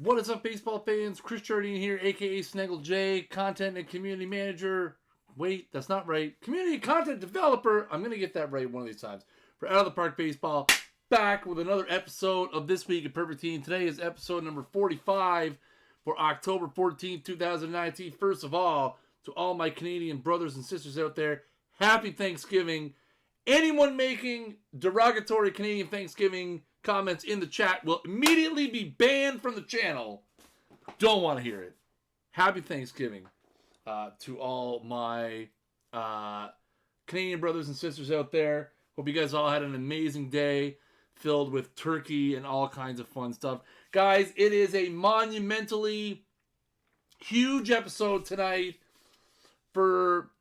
What is up, baseball fans? Chris Jardine here, a.k.a. Snaggle J, content and community manager. Wait, that's not right. Community content developer. I'm going to get that right one of these times. For Out of the Park Baseball, back with another episode of This Week in Perfect Team. Today is episode number 45 for October 14th, 2019. First of all, to all my Canadian brothers and sisters out there, happy Thanksgiving. Anyone making derogatory Canadian Thanksgiving comments in the chat will immediately be banned from the channel. Don't want to hear it. Happy Thanksgiving to all my Canadian brothers and sisters out there. Hope you guys all had an amazing day filled with turkey and all kinds of fun stuff. Guys, it is a monumentally huge episode tonight. For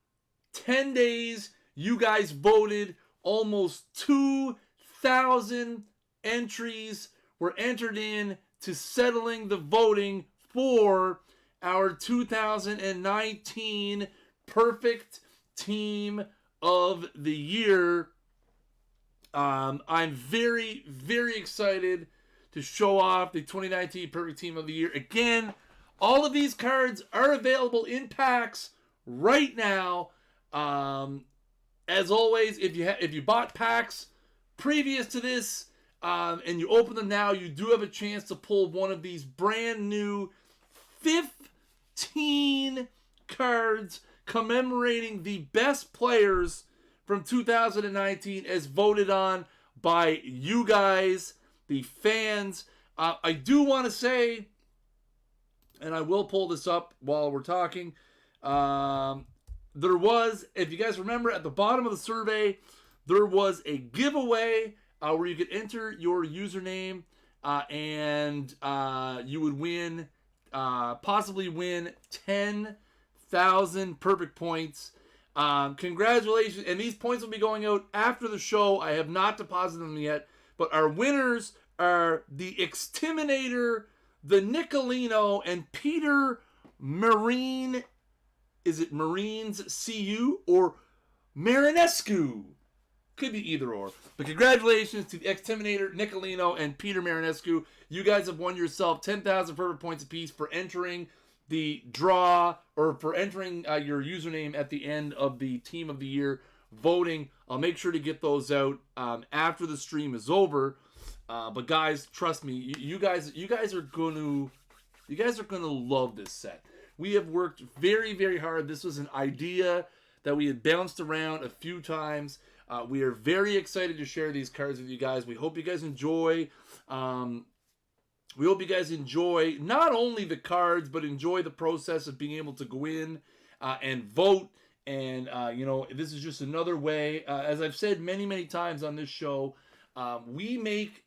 10 days, you guys voted. Almost 2,000 entries were entered in to settling the voting for our 2019 Perfect Team of the Year. I'm very, very excited to show off the 2019 Perfect Team of the Year. Again, all of these cards are available in packs right now. As always, if you bought packs previous to this and you open them now, you do have a chance to pull one of these brand new 15 cards commemorating the best players from 2019 as voted on by you guys, the fans. I do want to say, and I will pull this up while we're talking, there was, if you guys remember, at the bottom of the survey, there was a giveaway where you could enter your username and you would win, possibly win 10,000 perfect points. Congratulations. And these points will be going out after the show. I have not deposited them yet. But our winners are the Exterminator, the Nicolino, and Peter Marine. Is it Marines CU or Marinescu? Could be either or. But congratulations to the Exterminator, Nicolino, and Peter Marinescu. You guys have won yourself 10,000 perfect points apiece for entering the draw, or for entering your username at the end of the Team of the Year voting. I'll make sure to get those out after the stream is over. But guys, trust me, you guys are gonna love this set. We have worked very, very hard. This was an idea that we had bounced around a few times. We are very excited to share these cards with you guys. We hope you guys enjoy. We hope you guys enjoy not only the cards, but enjoy the process of being able to go in and vote. And, this is just another way. As I've said many, many times on this show, we make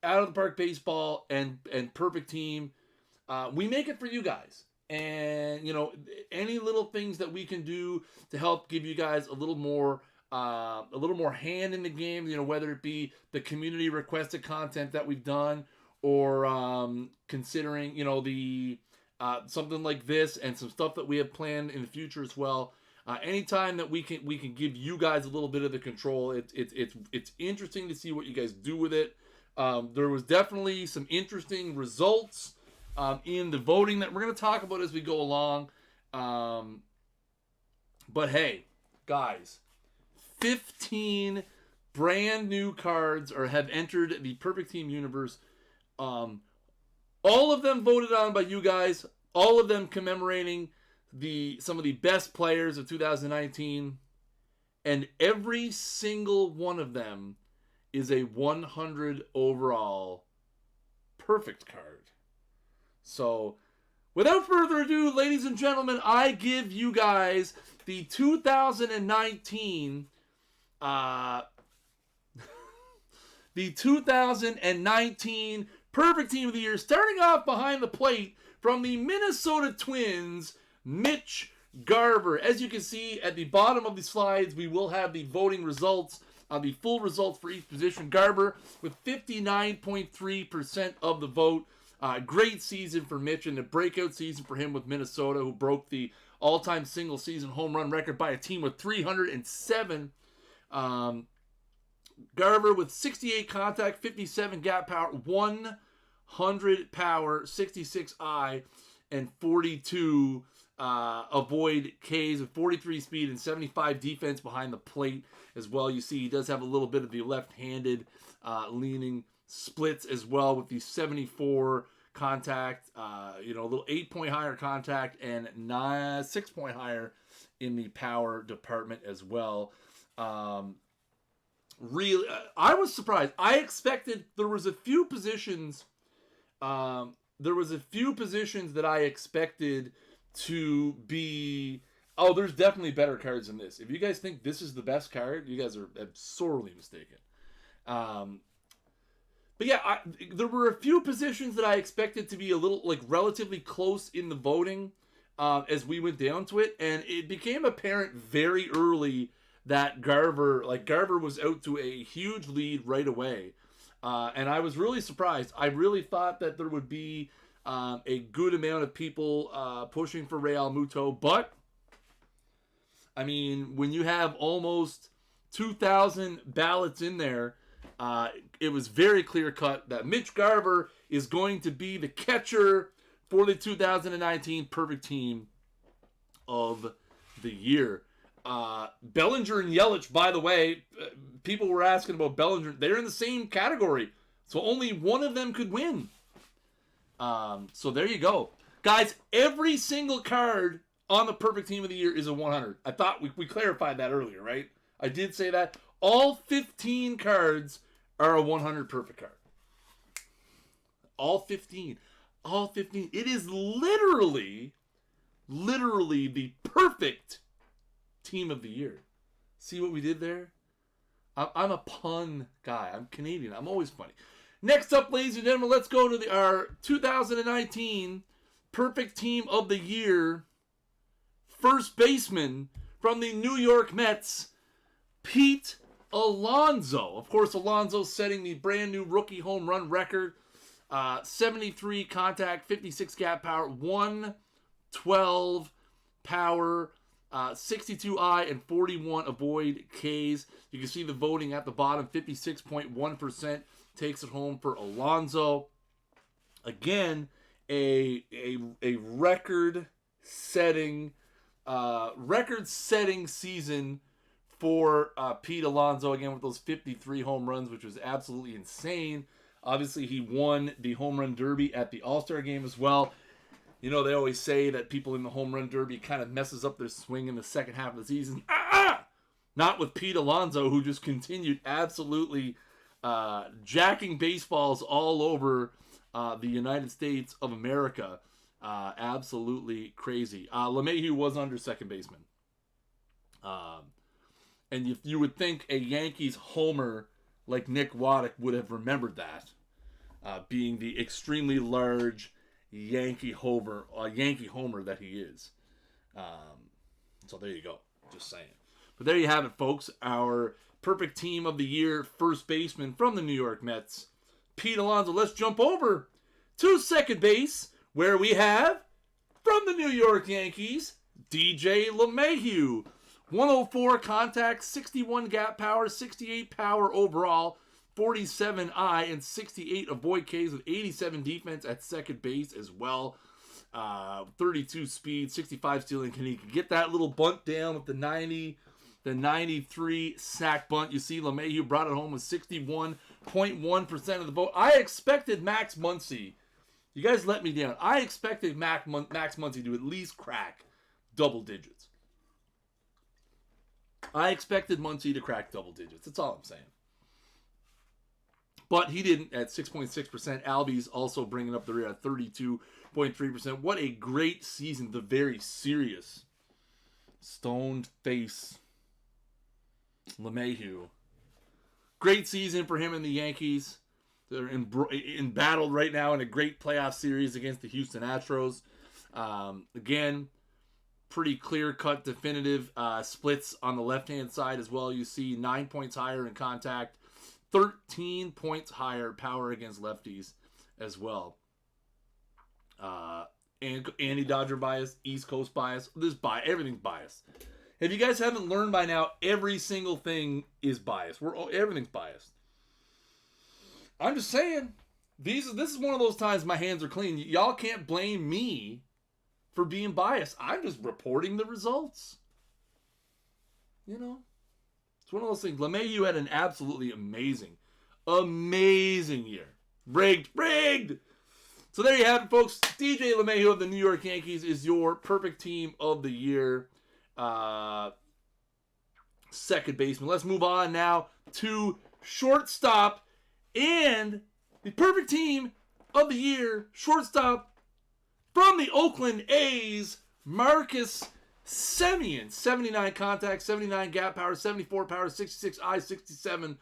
Out of the Park Baseball and Perfect Team. We make it for you guys. And, any little things that we can do to help give you guys a little more hand in the game, whether it be the community requested content that we've done, or considering, the something like this and some stuff that we have planned in the future as well. Anytime that we can give you guys a little bit of the control, it's interesting to see what you guys do with it. There was definitely some interesting results in the voting that we're going to talk about as we go along. But hey, guys, 15 brand new cards have entered the Perfect Team universe. All of them voted on by you guys. All of them commemorating some of the best players of 2019. And every single one of them is a 100 overall perfect card. So, without further ado, ladies and gentlemen, I give you guys the 2019 Perfect Team of the Year, starting off behind the plate from the Minnesota Twins, MITCH GARVER. As you can see at the bottom of the slides, we will have the voting results, the full results for each position. GARVER with 59.3% of the vote. Great season for Mitch, and a breakout season for him with Minnesota, who broke the all-time single-season home run record by a team with 307. Garver with 68 contact, 57 gap power, 1 100 power, 66 I, and 42 avoid Ks with 43 speed and 75 defense behind the plate as well. You see he does have a little bit of the left-handed leaning splits as well with the 74 contact, a little 8-point higher contact and 6-point higher in the power department as well. Really, I was surprised. I expected there was a few positions. There was a few positions that I expected to be. Oh, there's definitely better cards than this. If you guys think this is the best card, you guys are sorely mistaken. But yeah, there were a few positions that I expected to be a little, relatively close in the voting as we went down to it. And it became apparent very early that Garver was out to a huge lead right away. And I was really surprised. I really thought that there would be a good amount of people pushing for Real Muto. But, I mean, when you have almost 2,000 ballots in there, it was very clear-cut that Mitch Garver is going to be the catcher for the 2019 Perfect Team of the Year. Bellinger and Yelich, by the way, people were asking about Bellinger. They're in the same category, so only one of them could win. So there you go. Guys, every single card on the Perfect Team of the Year is a 100. I thought we clarified that earlier, right? I did say that. All 15 cards are a 100 perfect card. All 15. All 15. It is literally the perfect Team of the Year. See what we did there? I'm a pun guy. I'm Canadian. I'm always funny. Next up, ladies and gentlemen, let's go to our 2019 Perfect Team of the Year first baseman from the New York Mets, Pete Alonso. Of course, Alonso setting the brand new rookie home run record. 73 contact, 56 gap power, 112 power, 62 I, and 41 avoid Ks. You can see the voting at the bottom. 56.1% takes it home for Alonso. Again, a record-setting season for Pete Alonso, again, with those 53 home runs, which was absolutely insane. Obviously, he won the home run derby at the All-Star game as well. You know, they always say that people in the home run derby kind of messes up their swing in the second half of the season. Not with Pete Alonso, who just continued absolutely jacking baseballs all over the United States of America. Absolutely crazy. LeMahieu was under second baseman. And if you would think a Yankees homer like Nick Waddick would have remembered that, being the extremely large Yankee homer that he is. So there you go. Just saying. But there you have it, folks. Our Perfect Team of the Year first baseman from the New York Mets, Pete Alonso. Let's jump over to second base, where we have, from the New York Yankees, DJ LeMahieu. 104 contact, 61 gap power, 68 power overall, 47 I, and 68 avoid Ks with 87 defense at second base as well. 32 speed, 65 stealing. Can he get that little bunt down with the 93 sack bunt? You see LeMahieu brought it home with 61.1% of the vote. I expected Max Muncy. You guys let me down. I expected Max Muncy to at least crack double digits. I expected Muncy to crack double digits. That's all I'm saying. But he didn't at 6.6%. Albies also bringing up the rear at 32.3%. What a great season. The very serious, stoned face LeMahieu. Great season for him and the Yankees. They're in battle right now in a great playoff series against the Houston Astros. Again, pretty clear-cut, definitive splits on the left-hand side as well. You see 9 points higher in contact, 13 points higher power against lefties as well. And anti-Dodger bias, East Coast bias. Everything's biased. If you guys haven't learned by now, every single thing is biased. Everything's biased. I'm just saying. This is one of those times my hands are clean. Y'all can't blame me for being biased. I'm just reporting the results. You know, it's one of those things. LeMahieu had an absolutely amazing year. Rigged. So there you have it, folks. DJ LeMahieu of the New York Yankees is your perfect team of the year. Second baseman. Let's move on now to shortstop and the perfect team of the year, shortstop from the Oakland A's, Marcus Semien. 79 contact, 79 gap power, 74 power, 66 I, 67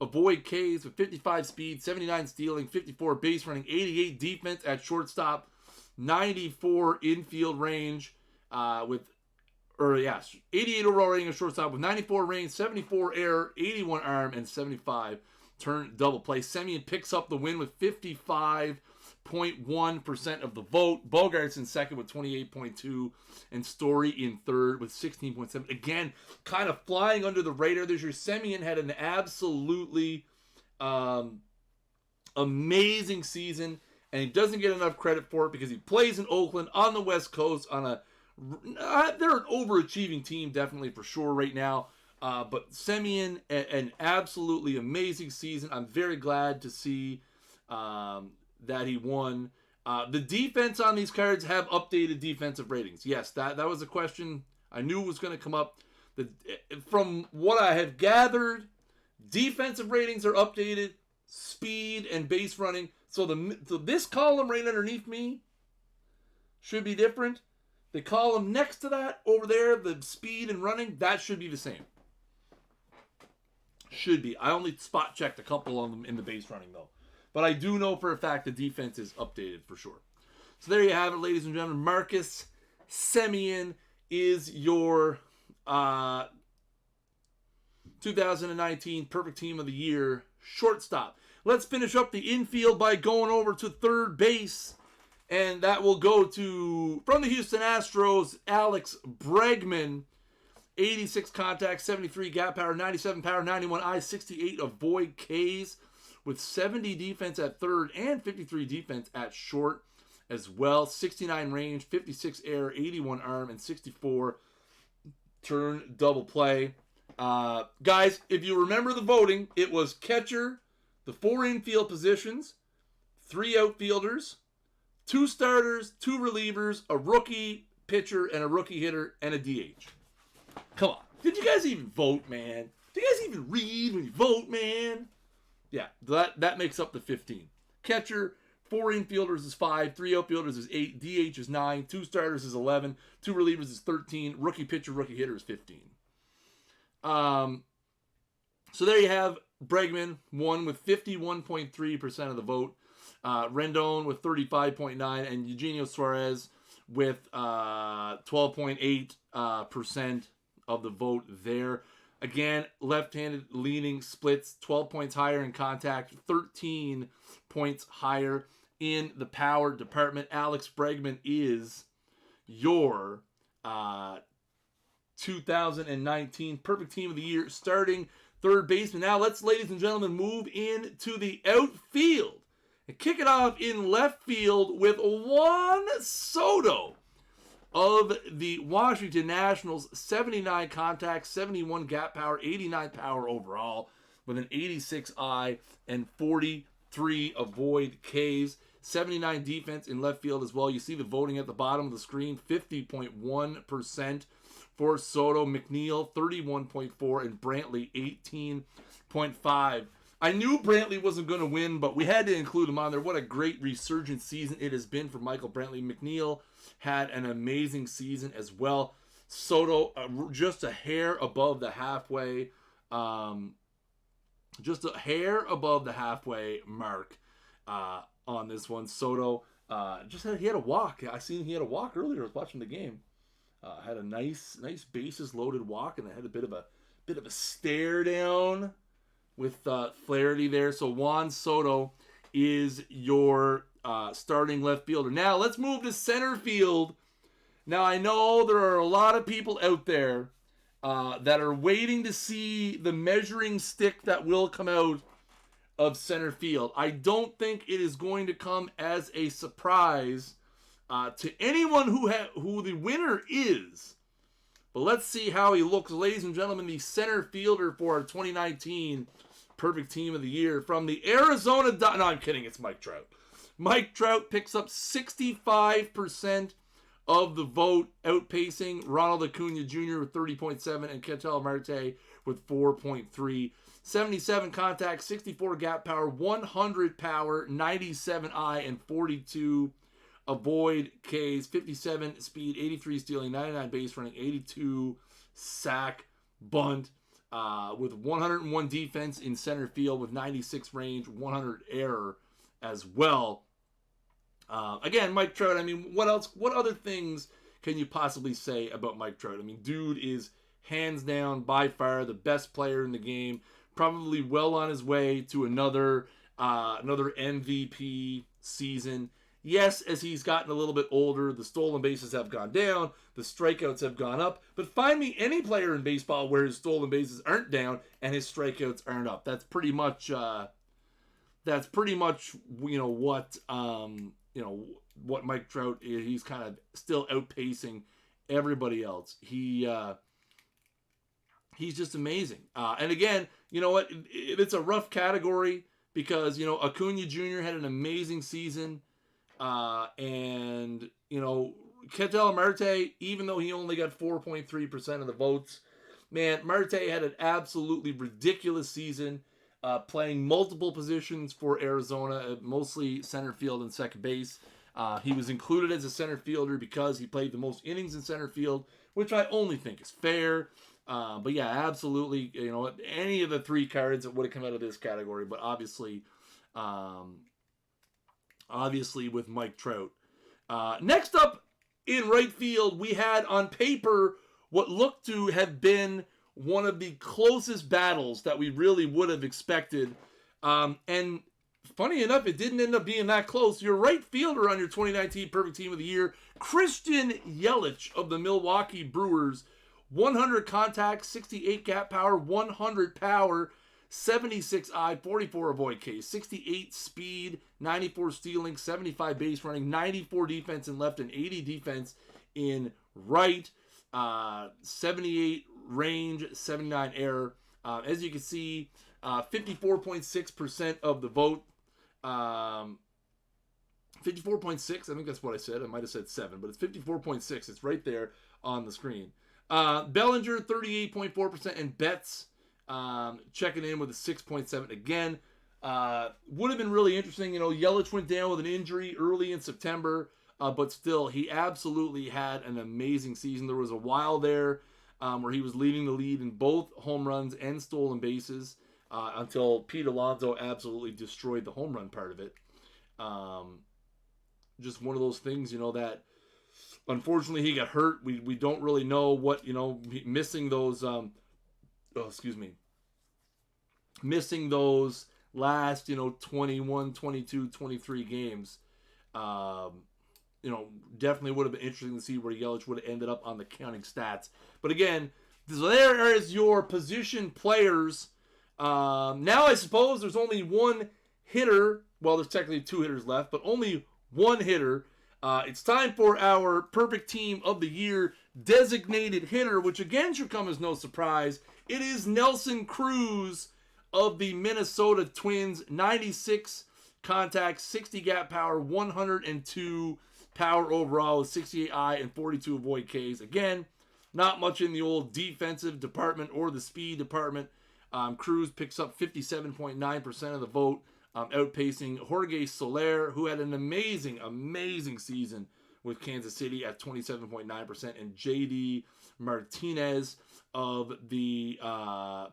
avoid Ks with 55 speed, 79 stealing, 54 base running, 88 defense at shortstop, 94 infield range 88 overall rating at shortstop with 94 range, 74 air, 81 arm, and 75 turn double play. Semien picks up the win with 55.1% of the vote. Bogart's in second with 28.2%, and Story in third with 16.7%. Again, kind of flying under the radar this year. Semien had an absolutely amazing season, and he doesn't get enough credit for it because he plays in Oakland on the West Coast on a they're an overachieving team, definitely, for sure, right now. But Semien, an absolutely amazing season. I'm very glad to see that he won. The defense on these cards have updated defensive ratings. Yes, that was a question I knew was going to come up. From what I have gathered, defensive ratings are updated, speed and base running. So this column right underneath me should be different. The column next to that, over there, the speed and running, that should be the same. Should be. I only spot checked a couple of them in the base running, though. But I do know for a fact the defense is updated for sure. So there you have it, ladies and gentlemen. Marcus Semien is your 2019 Perfect Team of the Year shortstop. Let's finish up the infield by going over to third base. And that will go to, from the Houston Astros, Alex Bregman. 86 contact, 73 gap power, 97 power, 91 I, 68 avoid Ks, with 70 defense at third and 53 defense at short as well. 69 range, 56 air, 81 arm, and 64 turn double play. Guys, if you remember the voting, it was catcher, the 4 infield positions, 3 outfielders, 2 starters, 2 relievers, a rookie pitcher, and a rookie hitter, and a DH. Come on. Did you guys even vote, man? Do you guys even read when you vote, man? Yeah, that makes up the 15. Catcher, 4 infielders is 5, 3 outfielders is 8, DH is 9, 2 starters is 11, 2 relievers is 13, rookie pitcher, rookie hitter is 15. So there you have Bregman, won with 51.3% of the vote. Rendon with 35.9%, and Eugenio Suarez with 12.8% of the vote there. Again, left-handed leaning splits, 12 points higher in contact, 13 points higher in the power department. Alex Bregman is your 2019 Perfect Team of the Year starting third baseman. Now let's, ladies and gentlemen, move into the outfield. And kick it off in left field with Juan Soto of the Washington Nationals. 79 contact, 71 gap power, 89 power overall with an 86 I and 43 avoid Ks. 79 defense in left field as well. You see the voting at the bottom of the screen. 50.1% for Soto. McNeil 31.4% and Brantley 18.5%. I knew Brantley wasn't going to win, but we had to include him on there. What a great resurgent season it has been for Michael Brantley. McNeil had an amazing season as well. Soto just a hair above the halfway. Just a hair above the halfway mark on this one. Soto he had a walk. I seen he had a walk earlier. I was watching the game. Had a nice bases loaded walk, and I had a bit of a stare down with Flaherty there. So Juan Soto is your starting left fielder. Now let's move to center field. Now I know there are a lot of people out there that are waiting to see the measuring stick that will come out of center field. I don't think it is going to come as a surprise to anyone who the winner is. But let's see how he looks. Ladies and gentlemen, the center fielder for our 2019 Perfect Team of the Year from the Arizona... No, I'm kidding. It's Mike Trout. Mike Trout picks up 65% of the vote, outpacing Ronald Acuna Jr. with 30.7 and Ketel Marte with 4.3. 77 contact, 64 gap power, 100 power, 97 eye, and 42 avoid Ks, 57 speed, 83 stealing, 99 base running, 82 sack bunt, with 101 defense in center field with 96 range, 100 error as well. Again, Mike Trout, I mean, what other things can you possibly say about Mike Trout? I mean, dude is hands down by far the best player in the game, probably well on his way to another MVP season. Yes, as he's gotten a little bit older, the stolen bases have gone down, the strikeouts have gone up. But find me any player in baseball where his stolen bases aren't down and his strikeouts aren't up. That's pretty much what Mike Trout is. He's kind of still outpacing everybody else. He's just amazing. And again, you know what? It's a rough category because, Acuna Jr. had an amazing season. And, Ketel Marte, even though he only got 4.3% of the votes, man, Marte had an absolutely ridiculous season, playing multiple positions for Arizona, mostly center field and second base. He was included as a center fielder because he played the most innings in center field, which I only think is fair. But yeah, absolutely, any of the three cards that would have come out of this category, but obviously with Mike Trout. Next up in right field, we had on paper what looked to have been one of the closest battles that we really would have expected. And funny enough, it didn't end up being that close. Your right fielder on your 2019 Perfect Team of the Year, Christian Yelich of the Milwaukee Brewers, 100 contact, 68 gap power, 100 power, 76 eye, 44 avoid K, 68 speed, 94 stealing, 75 base running, 94 defense in left, and 80 defense in right, 78 range, 79 error. As you can see, 54.6% of the vote. 54.6, I think that's what I said. I might have said 7, but it's 54.6. It's right there on the screen. Bellinger, 38.4%, and Betts checking in with a 6.7 again. Would have been really interesting. Yelich went down with an injury early in September, but still, he absolutely had an amazing season. There was a while there where he was leading the lead in both home runs and stolen bases until Pete Alonso absolutely destroyed the home run part of it. Just one of those things, that unfortunately he got hurt. We don't really know what, missing those missing those last, 21, 22, 23 games, definitely would have been interesting to see where Yelich would have ended up on the counting stats. But again, there is your position players. Now I suppose there's only one hitter. Well, there's technically two hitters left, but only one hitter. It's time for our Perfect Team of the Year designated hitter, which again should come as no surprise. It is Nelson Cruz of the Minnesota Twins, 96 contact, 60 gap power, 102 power overall, with 68 eye and 42 avoid Ks. Again, not much in the old defensive department or the speed department. Cruz picks up 57.9% of the vote, outpacing Jorge Soler, who had an amazing season with Kansas City at 27.9%, and JD Martinez of the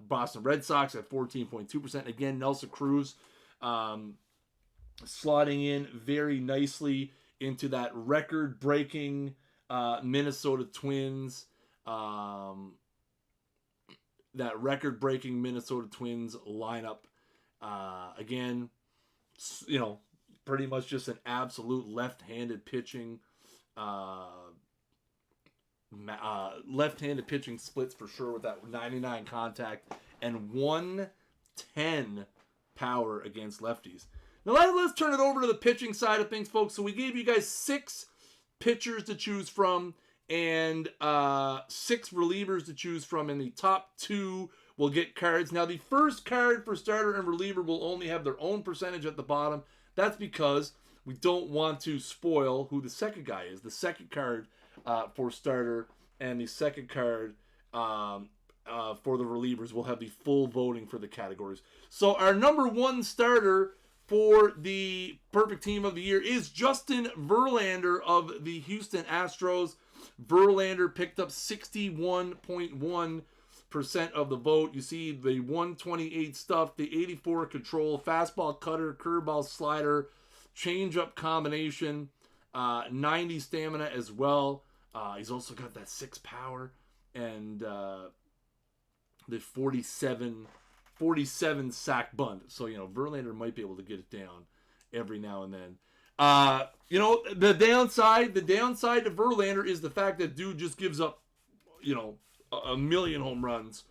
Boston Red Sox at 14.2%. Again, Nelson Cruz slotting in very lineup into that record-breaking Minnesota Twins lineup. Again, pretty much just an absolute left-handed pitching splits for sure, with that 99 contact and 110 power against lefties. Now let's turn it over to the pitching side of things, folks. So we gave you guys 6 pitchers to choose from and 6 relievers to choose from, and the top 2 will get cards. Now the first card for starter and reliever will only have their own percentage at the bottom. That's because we don't want to spoil who the second guy is. The second card for starter and the second card for the relievers will have the full voting for the categories. So our number 1 starter for the perfect team of the year is Justin Verlander of the Houston Astros. Verlander picked up 61.1% of the vote. You see the 128 stuff, the 84 control, fastball cutter, curveball slider, changeup combination, 90 stamina as well. He's also got that 6 power and the 47 sack bunt. So, Verlander might be able to get it down every now and then. The downside to Verlander is the fact that dude just gives up, a million home runs.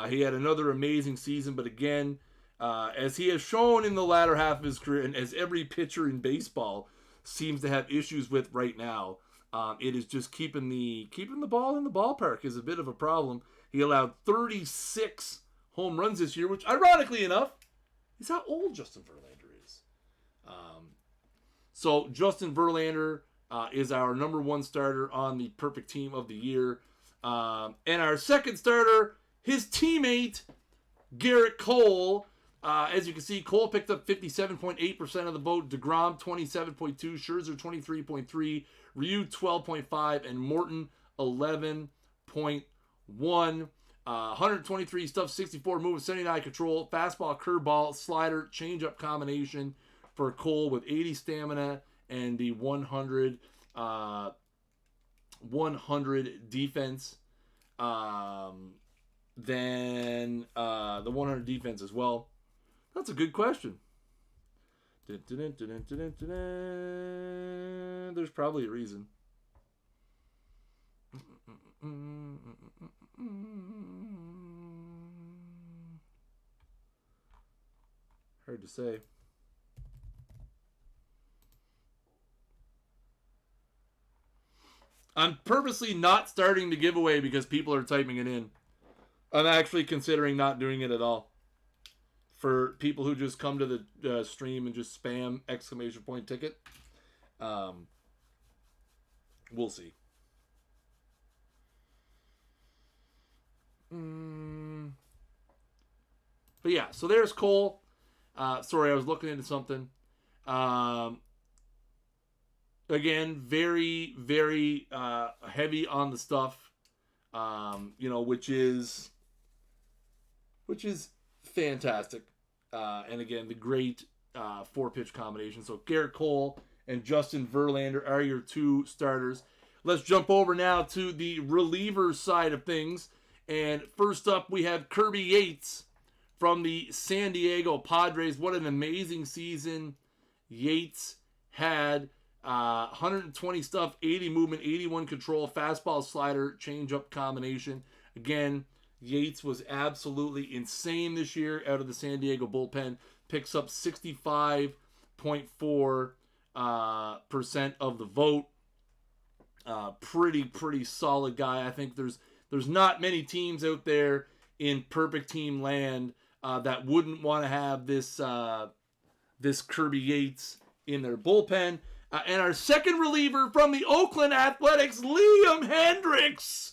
He had another amazing season, but again, as he has shown in the latter half of his career, and as every pitcher in baseball seems to have issues with right now, it is just keeping the ball in the ballpark is a bit of a problem. He allowed 36 home runs this year, which, ironically enough, is how old Justin Verlander is. So Justin Verlander is our number 1 starter on the perfect team of the year. And our second starter, his teammate, Garrett Cole. As you can see, Cole picked up 57.8% of the vote. DeGrom, 27.2%. Scherzer, 23.3%. Ryu, 12.5%. And Morton, 11.1%. 123 stuff, 64 movement, 79 control, fastball, curveball, slider, changeup combination for Cole with 80 stamina and the 100 defense. Then the 100 defense as well. That's a good question. There's probably a reason. Hard to say. I'm purposely not starting the giveaway because people are typing it in. I'm actually considering not doing it at all. For people who just come to the stream and just spam ! ticket. We'll see. But yeah, so there's Cole. Sorry, I was looking into something. Again, very, very heavy on the stuff, which is fantastic. And again, the great 4-pitch combination. So Garrett Cole and Justin Verlander are your 2 starters. Let's jump over now to the reliever side of things. And first up, we have Kirby Yates from the San Diego Padres. What an amazing season Yates had. 120 stuff, 80 movement, 81 control, fastball, slider, changeup combination. Again, Yates was absolutely insane this year out of the San Diego bullpen. Picks up 65.4% of the vote. Pretty solid guy. I think there's not many teams out there in perfect team land that wouldn't want to have this Kirby Yates in their bullpen. And our second reliever from the Oakland Athletics, Liam Hendriks.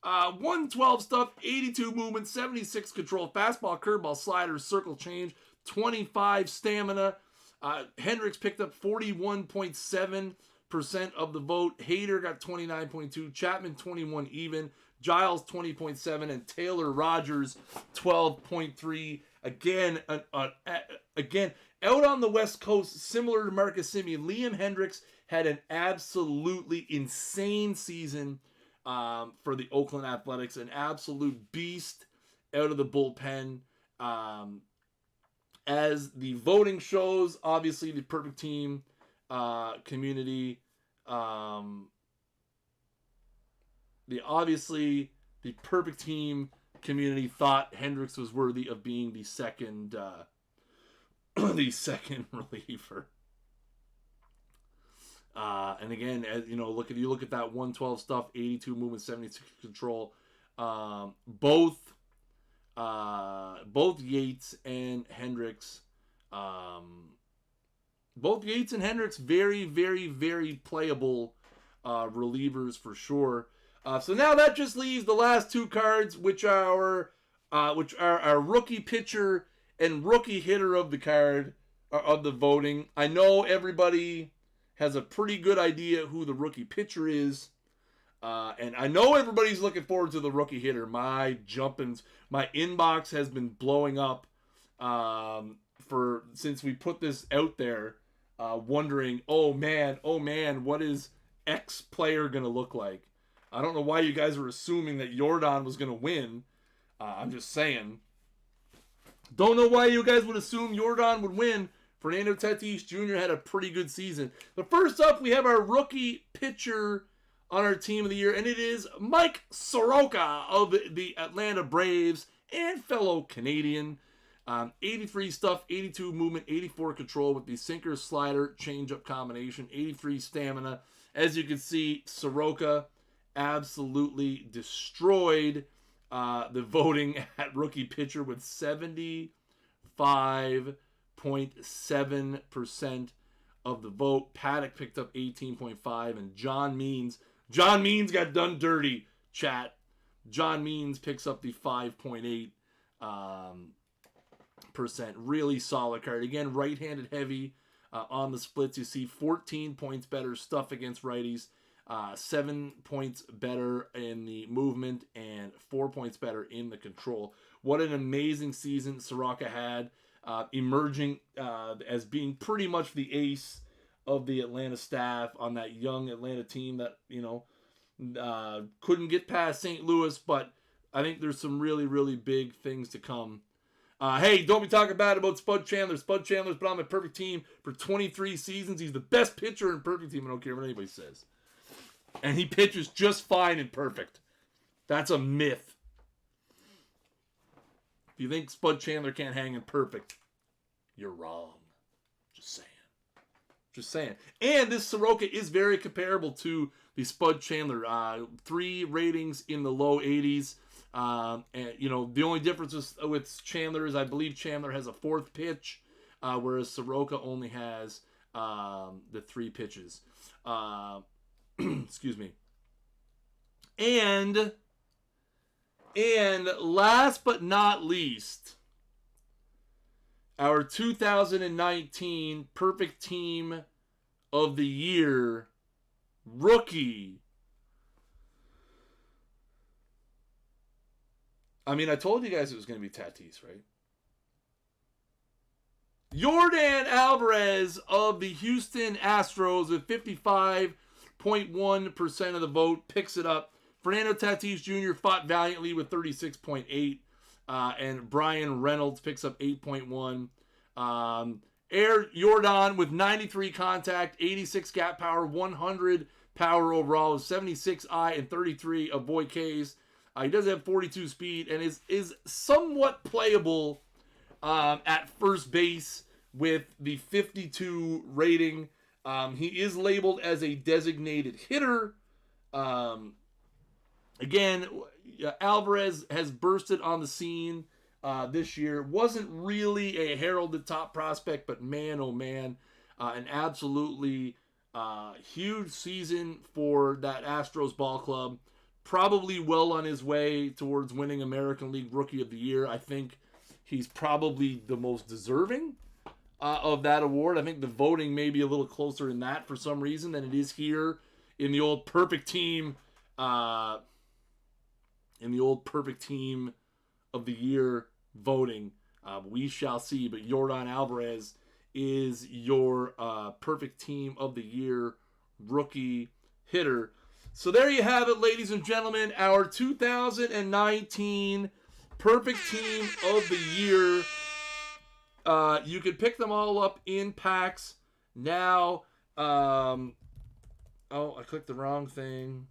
112 stuff, 82 movement, 76 control, fastball, curveball, slider, circle change, 25 stamina. Hendriks picked up 41.7% of the vote. Hader got 29.2%, Chapman 21 even, Giles 20.7%, and Taylor Rogers 12.3%. Again, out on the West Coast, similar to Marcus Semien, Liam Hendriks had an absolutely insane season for the Oakland Athletics. An absolute beast out of the bullpen. As the voting shows, obviously the perfect team community. The perfect team community thought Hendriks was worthy of being the second the second reliever. And again, as you know, look at that 112 stuff, 82 movement, 76 control. Both Yates and Hendricks. Both Yates and Hendricks, very, very, very playable relievers for sure. So now that just leaves the last two cards, which are our rookie pitcher and rookie hitter of the card of the voting. I know everybody has a pretty good idea who the rookie pitcher is. And I know everybody's looking forward to the rookie hitter. My inbox has been blowing up since we put this out there, wondering, oh man, what is X player gonna look like? I don't know why you guys were assuming that Yordan was gonna win. I'm just saying. Don't know why you guys would assume Yordan would win. Fernando Tatis Jr. had a pretty good season. But first up, we have our rookie pitcher on our team of the year, and it is Mike Soroka of the Atlanta Braves and fellow Canadian. 83 stuff, 82 movement, 84 control with the sinker, slider, changeup combination, 83 stamina. As you can see, Soroka absolutely destroyed the voting at rookie pitcher with 75.7% of the vote. Paddock picked up 18.5%, and John Means got done dirty, chat. John Means picks up the 5.8%. Really solid card. Again, right-handed heavy on the splits. You see 14 points better stuff against righties. 7 points better in the movement and 4 points better in the control. What an amazing season Soroka had, emerging as being pretty much the ace of the Atlanta staff on that young Atlanta team that, couldn't get past St. Louis, but I think there's some really, really big things to come. Hey, don't be talking bad about Spud Chandler. Spud Chandler's been on my perfect team for 23 seasons. He's the best pitcher in perfect team. I don't care what anybody says. And he pitches just fine and perfect. That's a myth. If you think Spud Chandler can't hang in perfect, you're wrong. Just saying. And this Soroka is very comparable to the Spud Chandler. 3 ratings in the low 80s. And the only difference with Chandler is I believe Chandler has a 4th pitch, whereas Soroka only has the 3 pitches. Excuse me. And last but not least, our 2019 Perfect Team of the Year rookie. I mean, I told you guys it was going to be Tatis, right? Yordan Alvarez of the Houston Astros with 55.1% of the vote picks it up. Fernando Tatis Jr. fought valiantly with 36.8%. And Brian Reynolds picks up 8.1%. Yordan with 93 contact, 86 gap power, 100 power overall, 76 eye, and 33 avoid Ks. He does have 42 speed and is somewhat playable at first base with the 52 rating. He is labeled as a designated hitter. Again, Alvarez has bursted on the scene this year. Wasn't really a heralded top prospect, but man, oh man, an absolutely huge season for that Astros ball club. Probably well on his way towards winning American League Rookie of the Year. I think he's probably the most deserving of that award. I think the voting may be a little closer in that for some reason than it is here in the old Perfect Team. In the old Perfect Team of the Year voting. We shall see. But Yordan Alvarez is your Perfect Team of the Year rookie hitter. So there you have it, ladies and gentlemen. Our 2019 Perfect Team of the Year. You can pick them all up in packs now. I clicked the wrong thing.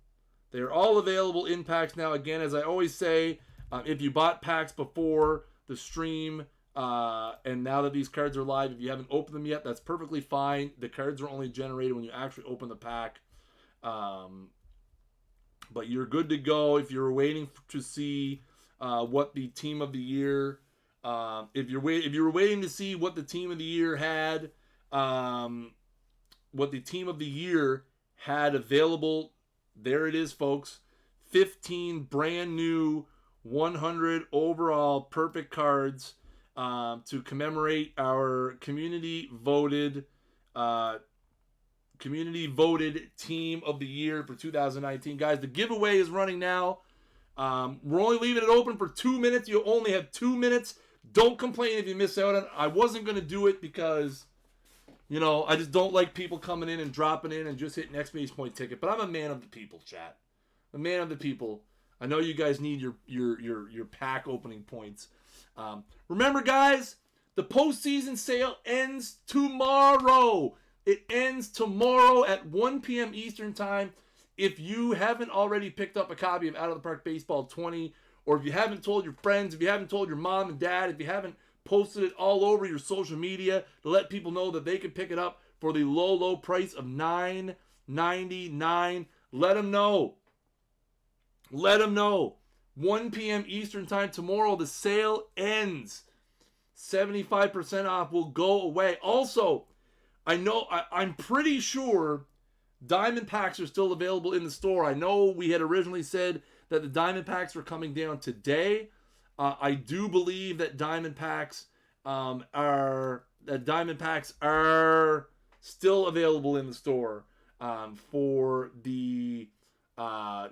They're all available in packs now. Again, as I always say, if you bought packs before the stream, And now that these cards are live, if you haven't opened them yet, that's perfectly fine. The cards are only generated when you actually open the pack. But you're good to go if you're waiting to see what the team of the year. If you were waiting to see what the team of the year had, available, there it is, folks. 15 brand new 100 overall perfect cards to commemorate our community voted team of the year for 2019. Guys, the giveaway is running now. We're only leaving it open for 2 minutes. You only have 2 minutes. Don't complain if you miss out on it. I wasn't going to do it because, you know, I just don't like people coming in and dropping in and just hitting exclamation point ticket. But I'm a man of the people, chat. A man of the people. I know you guys need your pack opening points. Remember, guys, the postseason sale ends tomorrow. It ends tomorrow at 1 p.m. Eastern Time. If you haven't already picked up a copy of Out of the Park Baseball 20, or if you haven't told your friends, if you haven't told your mom and dad, if you haven't posted it all over your social media to let people know that they can pick it up for the low, low price of $9.99, let them know. Let them know. 1 p.m. Eastern Time tomorrow, the sale ends. 75% off will go away. Also, I'm pretty sure Diamond Packs are still available in the store. I know we had originally said that the Diamond Packs were coming down today. I do believe that Diamond Packs are still available in the store for the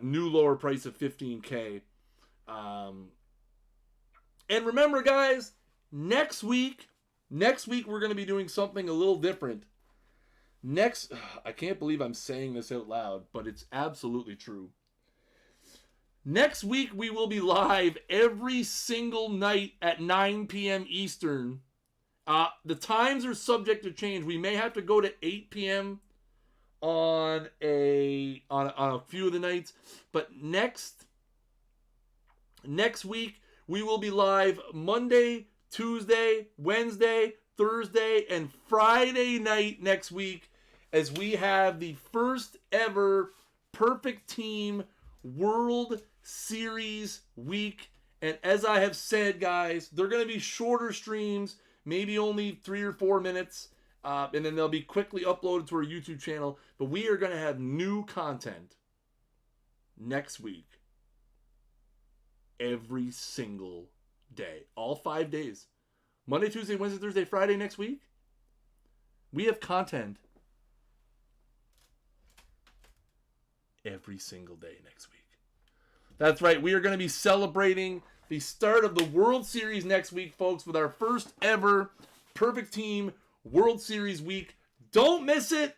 new lower price of $15K. And remember, guys, next week we're going to be doing something a little different. I can't believe I'm saying this out loud, but it's absolutely true. Next week we will be live every single night at 9 p.m. Eastern. The times are subject to change. We may have to go to 8 p.m. on a few of the nights, but next week we will be live Monday, Tuesday, Wednesday, Thursday, and Friday night next week, as we have the first ever Perfect Team World Series week. And as I have said, guys, they're going to be shorter streams, maybe only 3 or 4 minutes, and then they'll be quickly uploaded to our YouTube channel. But we are going to have new content next week every single day, all 5 days. Monday, Tuesday, Wednesday, Thursday, Friday next week. We have content every single day next week. That's right. We are going to be celebrating the start of the World Series next week, folks, with our first ever Perfect Team World Series week. Don't miss it.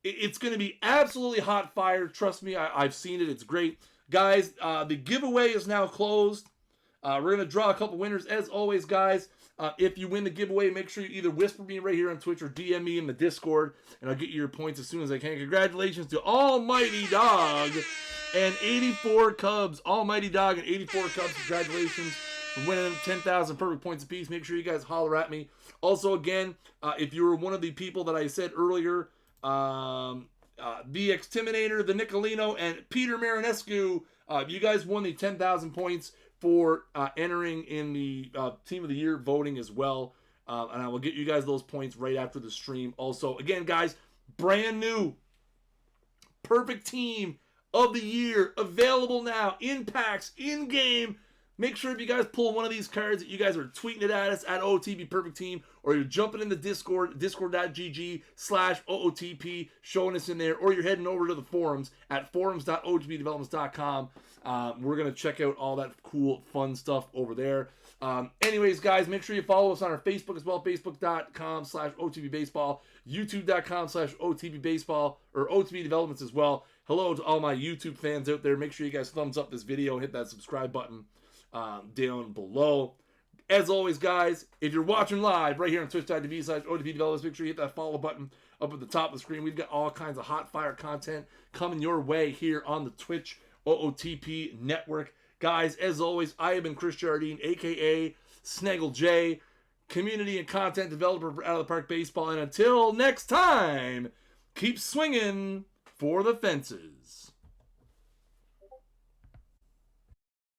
It's going to be absolutely hot fire. Trust me, I've seen it. It's great. Guys, the giveaway is now closed. We're going to draw a couple winners. As always, guys, if you win the giveaway, make sure you either whisper me right here on Twitch or DM me in the Discord, and I'll get you your points as soon as I can. Congratulations to Almighty Dog and 84 Cubs. Almighty Dog and 84 Cubs, congratulations for winning 10,000 perfect points apiece. Make sure you guys holler at me. Also, again, if you were one of the people that I said earlier, the Exterminator, the Nicolino, and Peter Marinescu, you guys won the 10,000 points for entering in the Team of the Year voting as well. And I will get you guys those points right after the stream. Also, again, guys, brand new Perfect Team of the Year available now in packs, in game. Make sure if you guys pull one of these cards that you guys are tweeting it at us at OOTP Perfect Team, or you're jumping in the Discord, discord.gg/OOTP, showing us in there, or you're heading over to the forums at forums.otpdevelopments.com. We're going to check out all that cool, fun stuff over there. Anyways, guys, make sure you follow us on our Facebook as well, facebook.com/OTPBaseball, youtube.com/OTPBaseball, or OTP Developments as well. Hello to all my YouTube fans out there. Make sure you guys thumbs up this video and hit that subscribe button down below. As always, guys, if you're watching live right here on twitch.tv/OTP Developments, make sure you hit that follow button up at the top of the screen. We've got all kinds of hot fire content coming your way here on the Twitch OOTP network. Guys, as always, I have been Chris Jardine, a.k.a. Snaggle J. community and content developer for Out of the Park Baseball. And until next time, keep swinging for the fences.